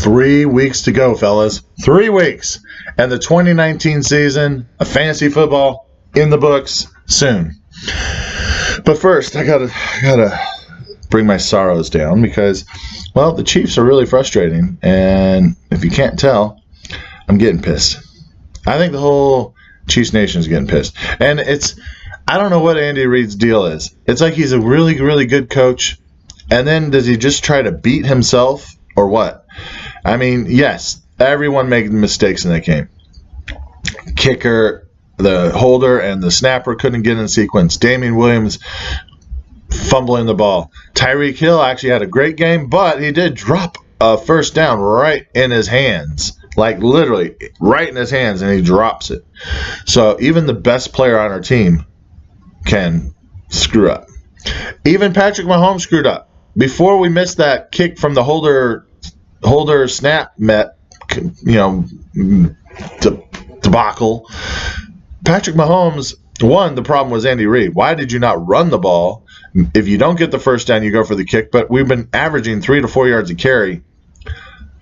3 weeks to go, fellas. 3 weeks. And the 2019 season of fantasy football in the books soon. But first, I gotta bring my sorrows down because, well, the Chiefs are really frustrating. And if you can't tell, I'm getting pissed. I think the whole Chiefs Nation is getting pissed. And I don't know what Andy Reid's deal is. It's like he's a really, really good coach. And then does he just try to beat himself or what? I mean, yes, everyone made mistakes in that game. Kicker, the holder, and the snapper couldn't get in sequence. Damian Williams fumbling the ball. Tyreek Hill actually had a great game, but he did drop a first down right in his hands. Like literally right in his hands, and he drops it. So even the best player on our team can screw up. Even Patrick Mahomes screwed up. Before we missed that kick from the holder snap debacle, Patrick Mahomes won. The problem was Andy Reid. Why did you not run the ball? If you don't get the first down, you go for the kick. But we've been averaging 3 to 4 yards a carry.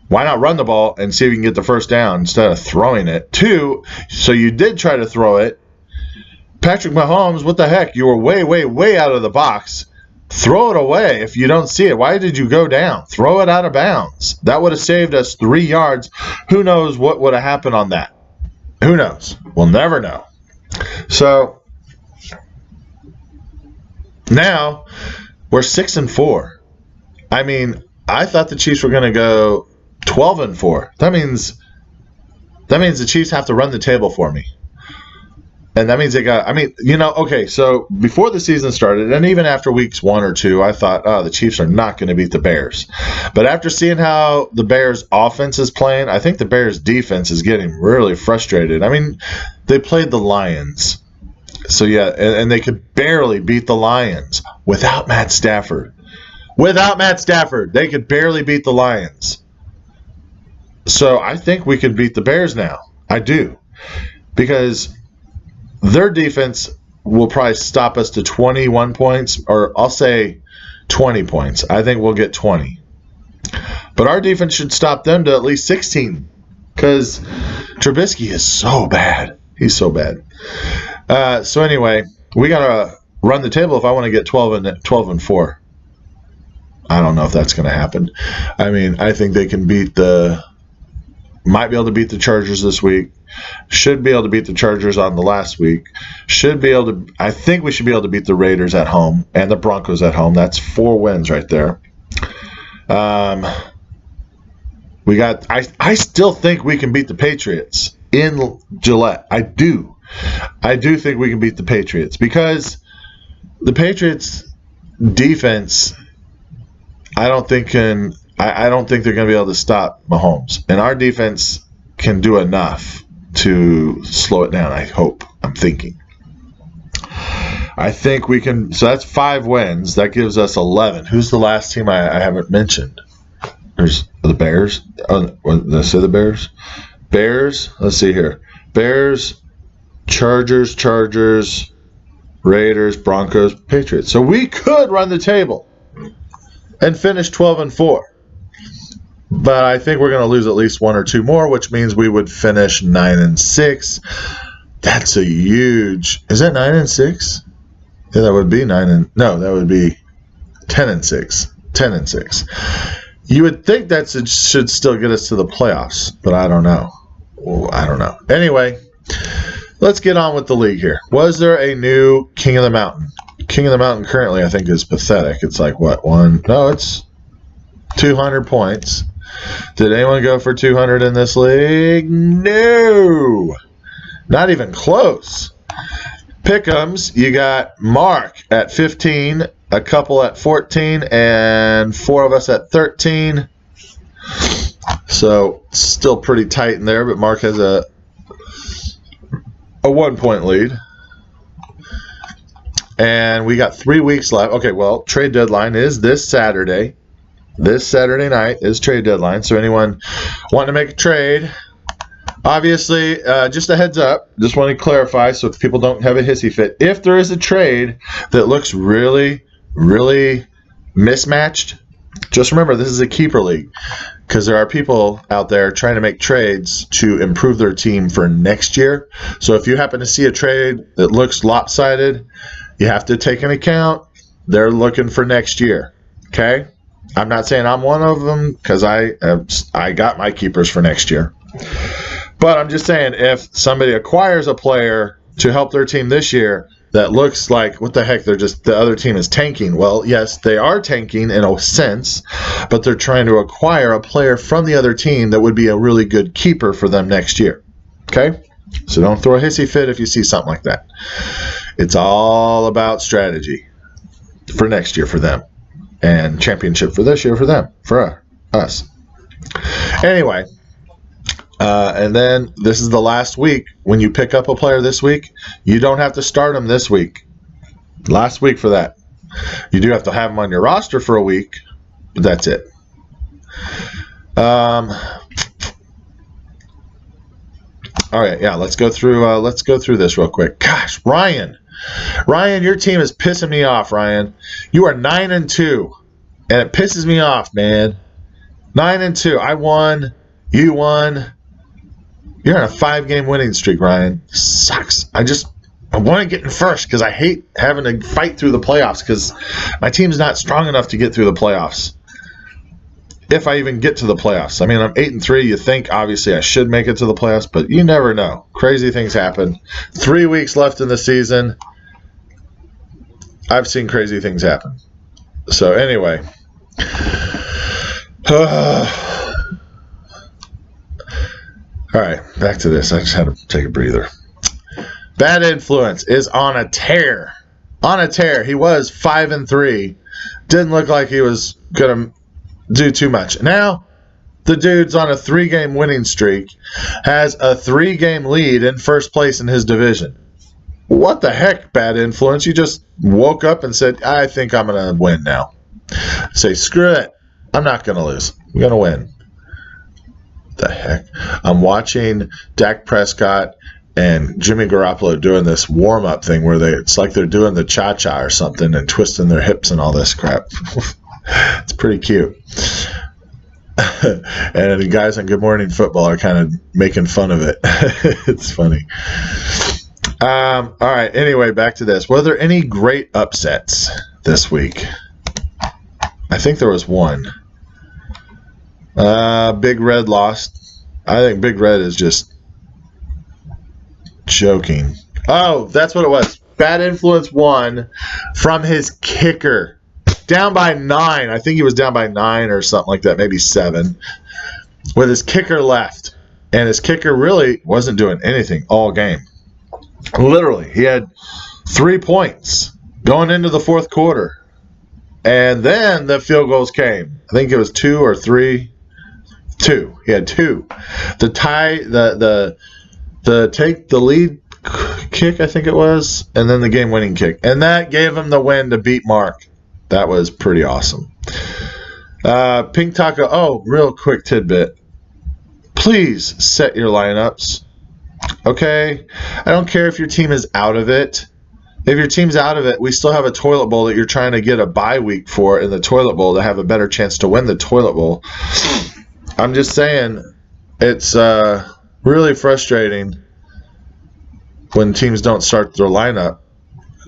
Why not run the ball and see if you can get the first down instead of throwing it? 2, so you did try to throw it. Patrick Mahomes, what the heck? You were way, way, way out of the box. Throw it away if you don't see it. Why did you go down? Throw it out of bounds. That would have saved us 3 yards. Who knows what would have happened on that? Who knows? We'll never know. So now we're 6-4. I mean, I thought the Chiefs were going to go 12-4. That means the Chiefs have to run the table for me. And that means okay, so before the season started, and even after weeks 1 or 2, I thought, the Chiefs are not going to beat the Bears. But after seeing how the Bears' offense is playing, I think the Bears' defense is getting really frustrated. I mean, they played the Lions. So, yeah, and they could barely beat the Lions without Matt Stafford. Without Matt Stafford, they could barely beat the Lions. So I think we could beat the Bears now. I do. Because their defense will probably stop us to 21 points, or I'll say 20 points. I think we'll get 20. But our defense should stop them to at least 16 because Trubisky is so bad. He's so bad. So anyway, we got to run the table if I want to get 12-4. I don't know if that's going to happen. I mean, I think they can might be able to beat the Chargers this week. Should be able to beat the Chargers on the last week. I think we should be able to beat the Raiders at home and the Broncos at home. That's 4 wins right there. I still think we can beat the Patriots in Gillette. I do think we can beat the Patriots because the Patriots defense, I don't think they're going to be able to stop Mahomes. And our defense can do enough to slow it down, I hope. I'm thinking. I think we can. So that's 5 wins. That gives us 11. Who's the last team I haven't mentioned? There's the Bears. Oh, did I say the Bears? Bears. Let's see here. Bears, Chargers, Raiders, Broncos, Patriots. So we could run the table and finish 12-4. But I think we're going to lose at least 1 or 2 more, which means we would finish 9-6. That's a huge. Is that 9-6? Yeah, that would be that would be 10-6. 10-6. You would think that should still get us to the playoffs, but I don't know. Anyway, let's get on with the league here. Was there a new King of the Mountain? King of the Mountain currently, I think, is pathetic. It's like, what, it's 200 points. Did anyone go for 200 in this league? No. Not even close. Pick'ems, you got Mark at 15, a couple at 14, and 4 of us at 13. So, still pretty tight in there, but Mark has a 1-point lead. And we got 3 weeks left. Okay, well, trade deadline is this Saturday. This Saturday night is trade deadline. So anyone wanting to make a trade, obviously, just a heads up. Just want to clarify so people don't have a hissy fit. If there is a trade that looks really, really mismatched, Just remember, this is a keeper league because there are people out there trying to make trades to improve their team for next year. So if you happen to see a trade that looks lopsided, you have to take into account they're looking for next year. Okay? I'm not saying I'm one of them because I got my keepers for next year. But I'm just saying if somebody acquires a player to help their team this year that looks like, what the heck, the other team is tanking. Well, yes, they are tanking in a sense, but they're trying to acquire a player from the other team that would be a really good keeper for them next year. Okay? So don't throw a hissy fit if you see something like that. It's all about strategy for next year for them, and championship for this year for them, for us. Anyway, and then this is the last week. When you pick up a player this week, you don't have to start him this week. Last week for that. You do have to have him on your roster for a week, but that's it. All right, yeah, let's go through this real quick. Gosh, Ryan, your team is pissing me off, Ryan. You are 9-2, and it pisses me off, man. 9-2. I won. You won. You're on a 5-game winning streak, Ryan. Sucks. I want to get in first because I hate having to fight through the playoffs because my team's not strong enough to get through the playoffs. If I even get to the playoffs. I mean, I'm 8-3. You think, obviously, I should make it to the playoffs, but you never know. Crazy things happen. 3 weeks left in the season. I've seen crazy things happen. So, anyway. All right, back to this. I just had to take a breather. Bad Influence is on a tear. On a tear. He was 5-3. Didn't look like he was going to do too much. Now, the dude's on a 3-game winning streak, has a 3-game lead in first place in his division. What the heck, Bad Influence? You just woke up and said, I think I'm going to win now. Say, screw it. I'm not going to lose. I'm going to win. The heck? I'm watching Dak Prescott and Jimmy Garoppolo doing this warm-up thing where it's like they're doing the cha-cha or something and twisting their hips and all this crap. It's pretty cute. And the guys on Good Morning Football are kind of making fun of it. It's funny. All right. Anyway, back to this. Were there any great upsets this week? I think there was one. Big Red lost. I think Big Red is just joking. Oh, that's what it was. Bad Influence won from his kicker. Down by 9. I think he was down by 9 or something like that, maybe 7. With his kicker left. And his kicker really wasn't doing anything all game. Literally, he had 3 points going into the fourth quarter. And then the field goals came. I think it was 2 or 3. 2. He had 2. The tie, the take the lead kick, I think it was, and then the game-winning kick. And that gave him the win to beat Mark. That was pretty awesome. Pink Taco, oh, real quick tidbit. Please set your lineups. Okay? I don't care if your team is out of it. If your team's out of it, we still have a toilet bowl that you're trying to get a bye week for in the toilet bowl to have a better chance to win the toilet bowl. I'm just saying, it's really frustrating when teams don't start their lineup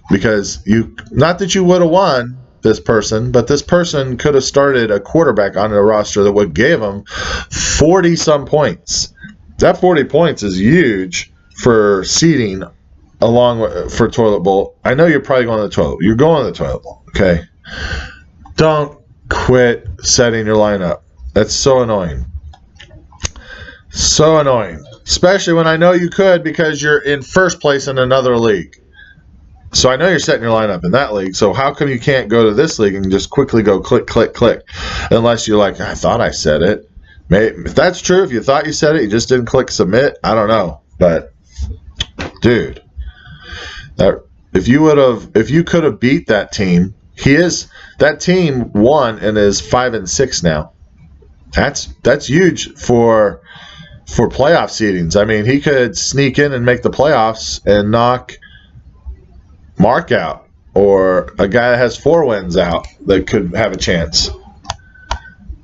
because not that you would have won this person, but this person could have started a quarterback on a roster that would give him 40-some points. That 40 points is huge for seeding for toilet bowl. I know you're probably going to the toilet. You're going to the toilet bowl, okay? Don't quit setting your lineup. That's so annoying. So annoying. Especially when I know you could because you're in first place in another league. So I know you're setting your lineup in that league. So how come you can't go to this league and just quickly go click, click, click? Unless you're like, I thought I said it. Maybe, if that's true, if you thought you said it, you just didn't click submit. I don't know. But, dude, if you could have beat that team, that team won and is 5-6 now. That's huge for playoff seedings. I mean, he could sneak in and make the playoffs and knock Mark out, or a guy that has 4 wins out that could have a chance.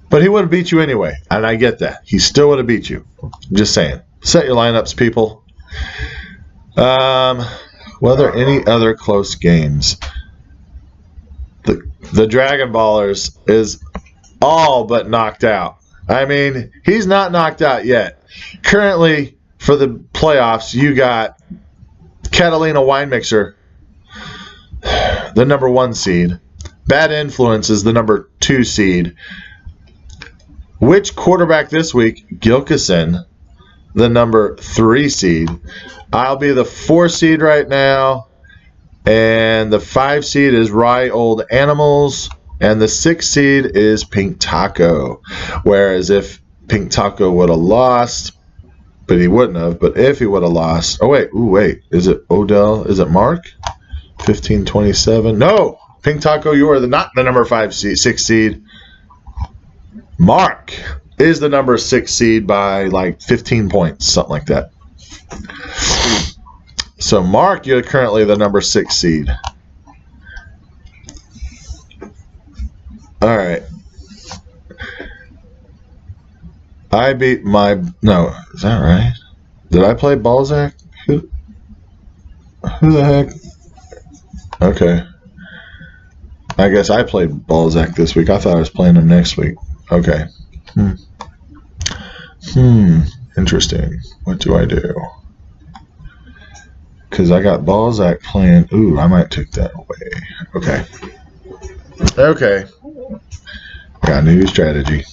But he would have beat you anyway, and I get that. He still would have beat you. Just saying. Set your lineups, people. Were there any other close games? The Dragon Ballers is all but knocked out. I mean, he's not knocked out yet. Currently, for the playoffs, you got Catalina Wine Mixer, the number 1 seed. Bad Influence is the number 2 seed. Which quarterback this week? Gilkison, the number 3 seed. I'll be the 4 seed right now. And the 5 seed is Rye Old Animals. And the 6 seed is Pink Taco. Whereas if Pink Taco would have lost, but he wouldn't have, but if he would have lost. Oh, wait. Is it Odell? Is it Mark? 15-27. No! Pink Taco, you are not the number 6 seed. Mark is the number 6 seed by like 15 points, something like that. So, Mark, you're currently the number 6 seed. All right. I beat my... No, is that right? Did I play Balzac? Who the heck? Okay. I guess I played Balzac this week. I thought I was playing him next week. Okay. Interesting. What do I do? Because I got Balzac playing... Ooh, I might take that away. Okay. Got a new strategy.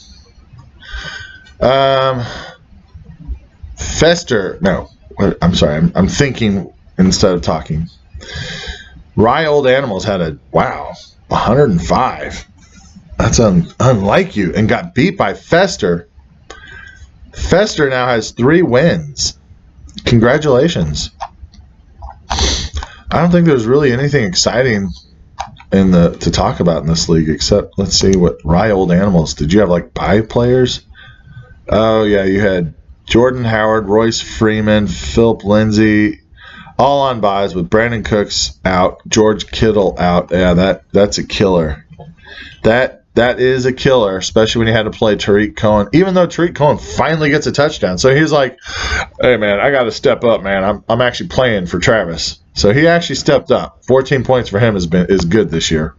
Fester. No. I'm sorry. I'm thinking instead of talking. Rye Old Animals had 105. That's unlike you. And got beat by Fester. Fester now has 3 wins. Congratulations. I don't think there's really anything exciting to talk about in this league except, let's see, what Rye Old Animals. Did you have like bye players? Oh yeah, you had Jordan Howard, Royce Freeman, Philip Lindsay, all on byes with Brandon Cooks out, George Kittle out. Yeah, that's a killer. That is a killer, especially when you had to play Tariq Cohen. Even though Tariq Cohen finally gets a touchdown, so he's like, "Hey man, I got to step up, man. I'm actually playing for Travis." So he actually stepped up. 14 points for him is good this year.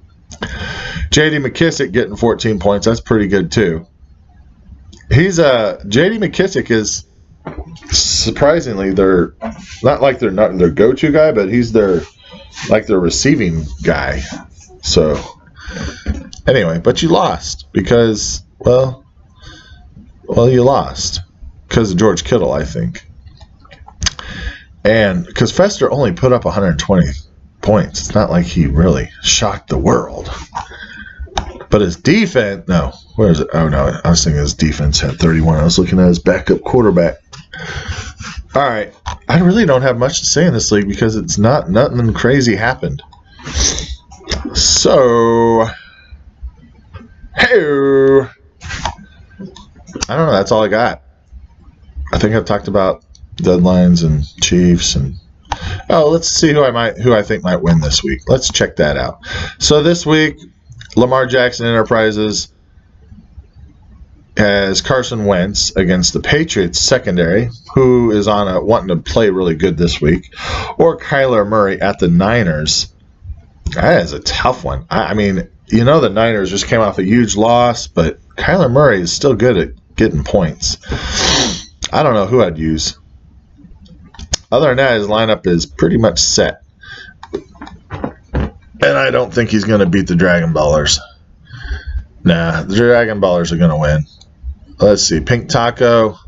J.D. McKissick getting 14 points. That's pretty good too. J.D. McKissick is surprisingly they're not their go-to guy, but he's their receiving guy. So anyway, but you lost because you lost because of George Kittle, I think. And because Fester only put up 120 points. It's not like he really shocked the world. But his defense, no. Where is it? Oh, no. I was thinking his defense had 31. I was looking at his backup quarterback. All right. I really don't have much to say in this league because it's nothing crazy happened. So, hey, I don't know. That's all I got. I think I've talked about deadlines and Chiefs and let's see who I think might win this week. Let's check that out. So this week, Lamar Jackson Enterprises has Carson Wentz against the Patriots secondary, who is wanting to play really good this week, or Kyler Murray at the Niners. That is a tough one. I mean, the Niners just came off a huge loss, but Kyler Murray is still good at getting points. I don't know who I'd use. Other than that, his lineup is pretty much set. And I don't think he's going to beat the Dragon Ballers. Nah, the Dragon Ballers are going to win. Let's see. Pink Taco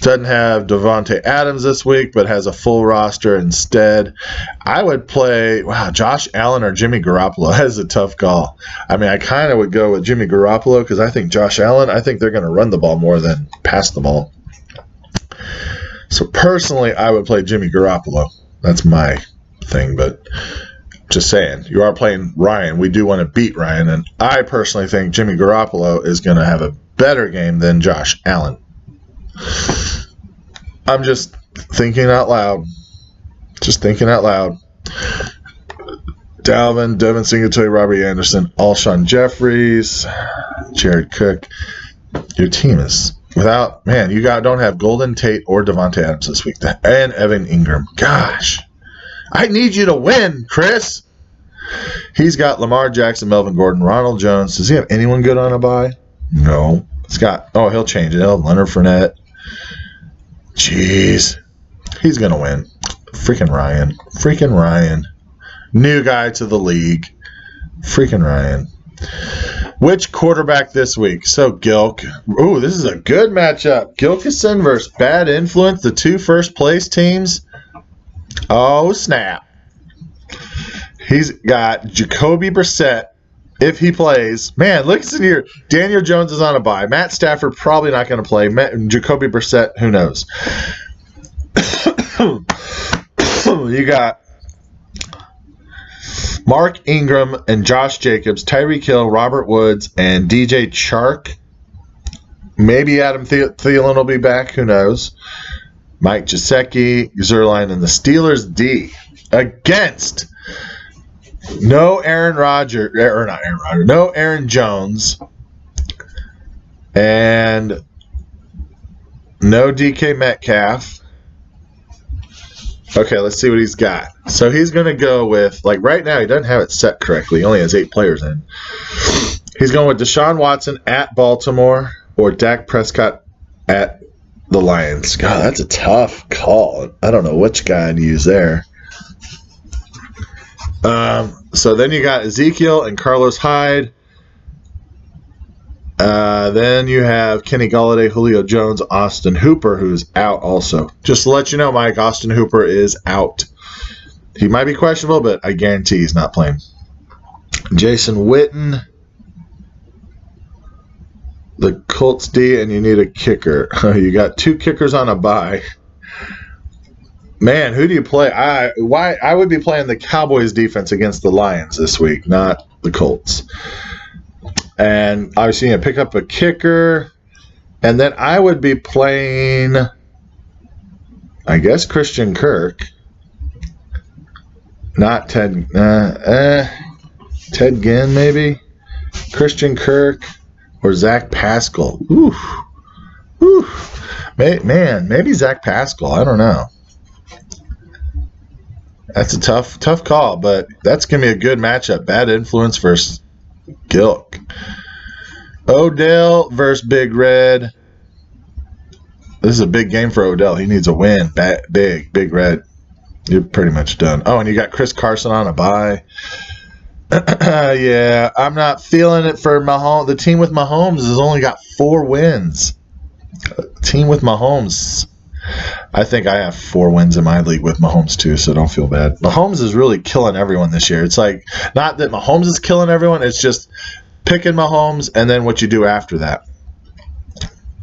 doesn't have Devontae Adams this week, but has a full roster instead. I would play, Josh Allen or Jimmy Garoppolo. That is a tough call. I mean, I kind of would go with Jimmy Garoppolo because I think Josh Allen, they're going to run the ball more than pass the ball. So personally, I would play Jimmy Garoppolo. That's my thing, but just saying, you are playing Ryan. We do want to beat Ryan, and I personally think Jimmy Garoppolo is going to have a better game than Josh Allen. I'm just thinking out loud. Dalvin, Devin Singletary, Robbie Anderson, Alshon Jeffries, Jared Cook. Your team is without, man, don't have Golden Tate or Devontae Adams this week. And Evan Ingram. Gosh. I need you to win, Chris. He's got Lamar Jackson, Melvin Gordon, Ronald Jones. Does he have anyone good on a bye? No. He'll change it. He'll have Leonard Fournette. Jeez. He's going to win. Freaking Ryan. New guy to the league. Freaking Ryan. Which quarterback this week? So Gilk. Ooh, this is a good matchup. Gilkison versus Bad Influence, the 2 first place teams. Oh, snap. He's got Jacoby Brissett if he plays. Man, listen here. Daniel Jones is on a bye. Matt Stafford probably not going to play. Jacoby Brissett, who knows? You got Mark Ingram and Josh Jacobs, Tyreek Hill, Robert Woods, and DJ Chark. Maybe Adam Thielen will be back. Who knows? Mike Gesicki, Zerline, and the Steelers D against no Aaron Jones, and no DK Metcalf. Okay, let's see what he's got. So he's going to go with, like right now, he doesn't have it set correctly. He only has 8 players in. He's going with Deshaun Watson at Baltimore or Dak Prescott at the Lions. God, that's a tough call. I don't know which guy to use there. So then you got Ezekiel and Carlos Hyde. Then you have Kenny Golladay, Julio Jones, Austin Hooper, who's out also. Just to let you know, Mike, Austin Hooper is out. He might be questionable, but I guarantee he's not playing. Jason Witten, the Colts D, and you need a kicker. You got 2 kickers on a bye. Man, who do you play? I would be playing the Cowboys defense against the Lions this week, not the Colts. And obviously, you pick up a kicker. And then I would be playing, I guess, Christian Kirk. Not Ted Ginn, maybe. Christian Kirk or Zach Pascal. Ooh. Man, maybe Zach Pascal. I don't know. That's a tough call, but that's going to be a good matchup. Bad Influence versus Gilk. Odell versus Big Red. This is a big game for Odell. He needs a win. Big Red. You're pretty much done. Oh, and you got Chris Carson on a bye. Yeah, I'm not feeling it for Mahomes. The team with Mahomes has only got 4 wins. Team with Mahomes. I think I have 4 wins in my league with Mahomes too, so don't feel bad. Mahomes is really killing everyone this year. It's like, not that Mahomes is killing everyone, it's just picking Mahomes and then what you do after that.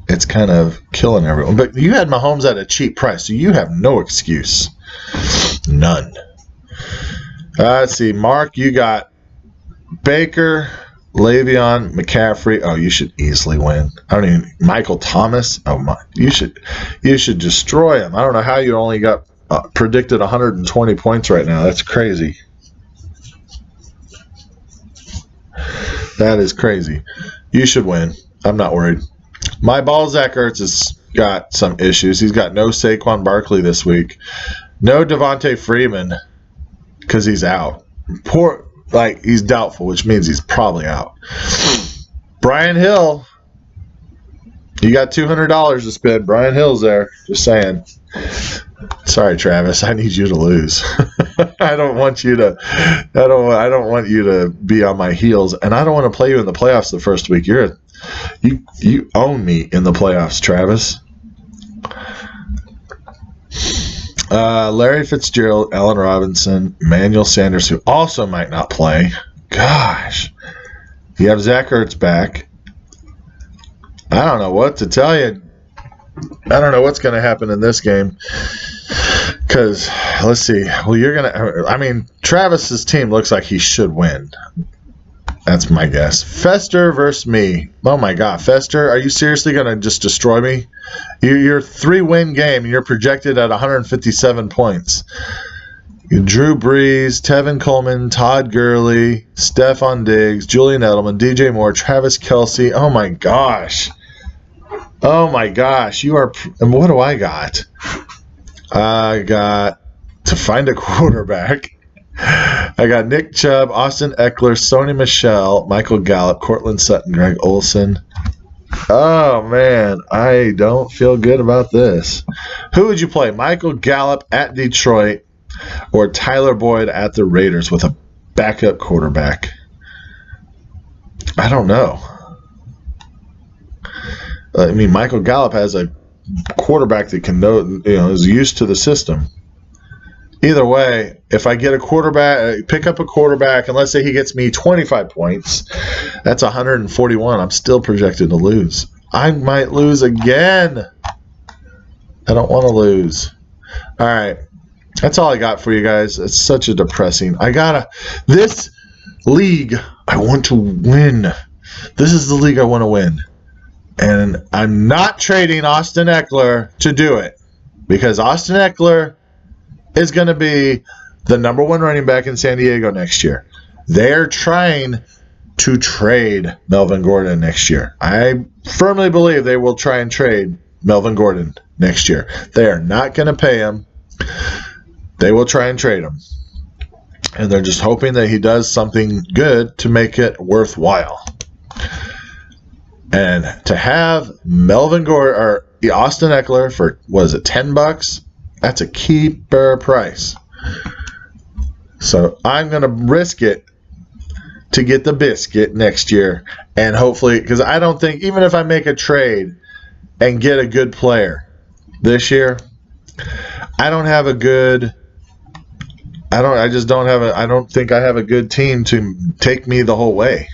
It's kind of killing everyone. But you had Mahomes at a cheap price, so you have no excuse. None. Let's see. Mark, you got Baker, Le'Veon, McCaffrey. Oh, you should easily win. Michael Thomas. Oh my, you should destroy him. I don't know how you only got predicted 120 points right now. That's crazy. That is crazy. You should win. I'm not worried. My ball, Zach Ertz, has got some issues. He's got no Saquon Barkley this week. No Devontae Freeman because he's out. He's doubtful, which means he's probably out. Brian Hill, you got $200 to spend. Brian Hill's there. Just saying. Sorry, Travis. I need you to lose. I don't want you to be on my heels, and I don't want to play you in the playoffs the first week. You own me in the playoffs, Travis. Larry Fitzgerald, Allen Robinson, Emmanuel Sanders, who also might not play. Gosh. You have Zach Ertz back. I don't know what to tell you. I don't know what's going to happen in this game. Because, let's see. Well, Travis's team looks like he should win. That's my guess. Fester versus me. Oh, my God. Fester, are you seriously going to just destroy me? You're 3-win game, and you're projected at 157 points. Drew Brees, Tevin Coleman, Todd Gurley, Stephon Diggs, Julian Edelman, DJ Moore, Travis Kelce. Oh my gosh. Oh my gosh. You are. And what do I got? I got to find a quarterback. I got Nick Chubb, Austin Eckler, Sony Michel, Michael Gallup, Cortland Sutton, Greg Olsen. Oh, man. I don't feel good about this. Who would you play? Michael Gallup at Detroit or Tyler Boyd at the Raiders with a backup quarterback? I don't know. I mean, Michael Gallup has a quarterback that can is used to the system. Either way, if I get a quarterback, pick up a quarterback, and let's say he gets me 25 points, that's 141. I'm still projected to lose. I might lose again. I don't want to lose. All right. That's all I got for you guys. It's such a depressing. This league, I want to win. This is the league I want to win. And I'm not trading Austin Eckler to do it because Austin Eckler is going to be the number one running back in San Diego next year. They're trying to trade Melvin Gordon next year. I firmly believe they will try and trade Melvin Gordon next year. They are not going to pay him. They will try and trade him. And they're just hoping that he does something good to make it worthwhile. And to have Melvin Gordon or Austin Eckler for, $10? That's a keeper price. So I'm going to risk it to get the biscuit next year. And hopefully, because I don't think, even if I make a trade and get a good player this year, I don't think I have a good team to take me the whole way.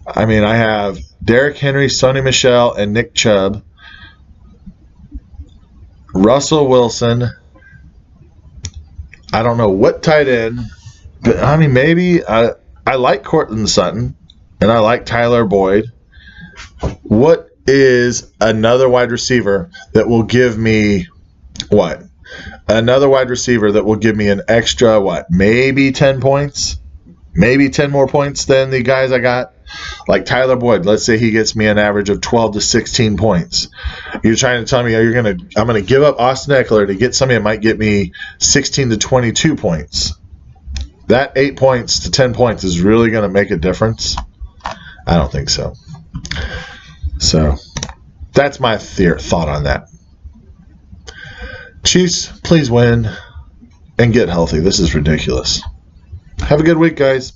I mean, I have Derrick Henry, Sony Michel, and Nick Chubb. Russell Wilson. I don't know what tight end, but I mean, maybe I like Cortland Sutton and I like Tyler Boyd. What is another wide receiver that will give me what? Another wide receiver that will give me an extra maybe 10 points? Maybe 10 more points than the guys I got? Like Tyler Boyd, let's say he gets me an average of 12 to 16 points. You're trying to tell me I'm going to give up Austin Eckler to get somebody that might get me 16 to 22 points. That 8 points to 10 points is really going to make a difference? I don't think so. So that's my thought on that. Chiefs, please win and get healthy. This is ridiculous. Have a good week, guys.